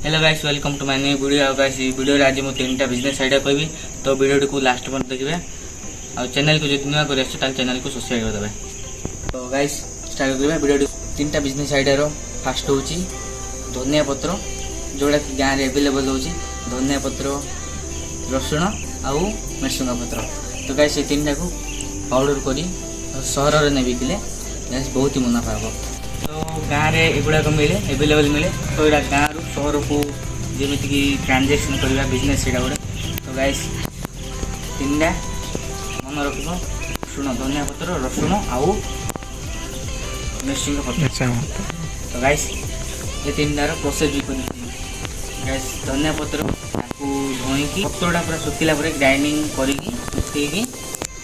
Hello guys welcome to my new video. Guys video रे आज मु तीनटा बिजनेस आइडिया कहबी तो वीडियो को लास्ट पर देखिबे और चैनल को जदि नुआ करे ताल चैनल को सब्सक्राइब कर देबे। तो गाइस स्टार्ट करबे वीडियो तीनटा बिजनेस आइडिया रो फर्स्ट होची धनिया पत्र जोड़ा कि गां रे अवेलेबल होची धनिया पत्र रसुण आउ मेरसुंगा पत्र। तो गाइस ये तीनटा को पाउडर करी सहर रे ने बिकिले गाइस बहुत ही मुनाफा हो। तो गाँ रे एगुड़ाक मिले एवेलेबल मिले तो यहाँ गाँव रु सहर को जमीक ट्रांजेक्शन करवा बिजनेस से गोटे। तो गाइस तीनटा मन रख रसुण धनिया पत्र रसुण आउ मेरसुंगा पत्र। तो गाइस ये तीनटार प्रोसेस भी कर गाइस धनिया पत्र धोईकी पत्रटा पूरा सुखिला ग्राइंडिंग करके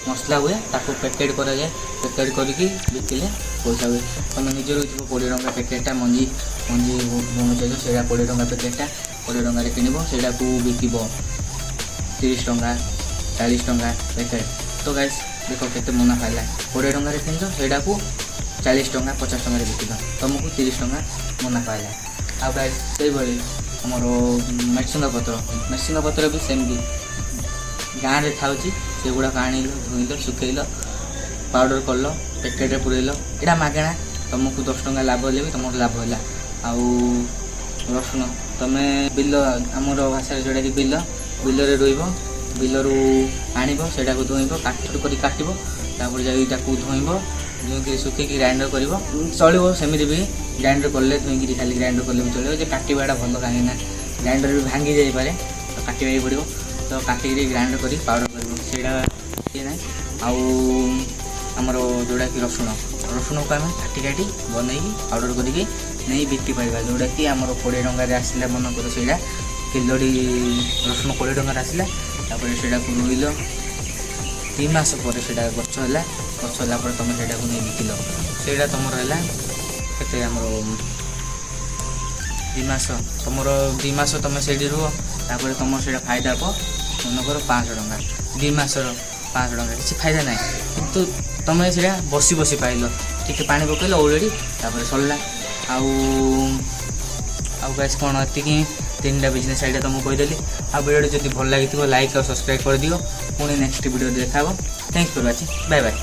मसला हुए ताको पैकेट करा जाए पैकेट करके बिकिले पैसा हुए। तुम निजर हो 20 टଙ୍କା पैकेटा मंजी मंजी बुणुच से 20 टଙ୍କା पैकेटा 20 टଙ୍କା किणव से बिकब 30 टଙ୍କା 40 टଙ୍କା पैकेट। तो गाइस देख केते मुनाफा है 20 टଙ୍କା किणच से 40 टଙ୍କା 50 टଙ୍କା बिकिद तुमको 30 टଙ୍କା मुनाफा है। आ गाइस से भाई आमर मेरसुंगा पत्र भी सेमती गाँव में था से गुड़ा आनिल धोइल सुखेल पाउडर कल पैकेट पुरेल यहाँ मागेणा तुमको 10 टଙ୍କା लाभ हेल्ले भी तुम लाभ है। आउ रसुण तुम्हें बिल आमर भाषा जोटा कि बिल बिल रोब बिलू आणव से धोब काट कर काटब तापर जा धोब धोईक सुखी ग्राइंडर कर चलो सेमती भी ग्राइंडर कले धोईक खाली ग्राइंडर कले भी चलो काटवाटा भल कहीं ग्राइंडर भी भांगी जापे तो काटवा पड़ो। तो काटिक ग्राइंडर कर पाउडर कर ये ना आमर जोड़ा कि रसुण रसुण को आम काटी काटी बनई पाउडर करके नहीं बिक्री पाइबा जोटा कि आम 20 टଙ୍କା आसला मन कर से किलोटी रसुण 20 टଙ୍କା आसला से रोइल 3 मास पर से गच है गच है तुम से नहीं बिकिल से तुम के आम 2 मास तुम 2 मास तुम से रुह तापर तुम से फायदा हम मन कर 500 टଙ୍କା 2 मासर 500 टଙ୍କା किसी फायदा ना कि तुम से बसी बसी पाइल टी पानी पकड़ अलरेडी तापर सरला आउ गाइस कौन ये 3टा बिजनेस आइडिया तुमको कहीदेली। आ वीडियो जब भल लगी लाइक और सब्सक्राइब कर दियो। पुणी नेक्स्ट वीडियो देखा। Thanks for watching bye bye.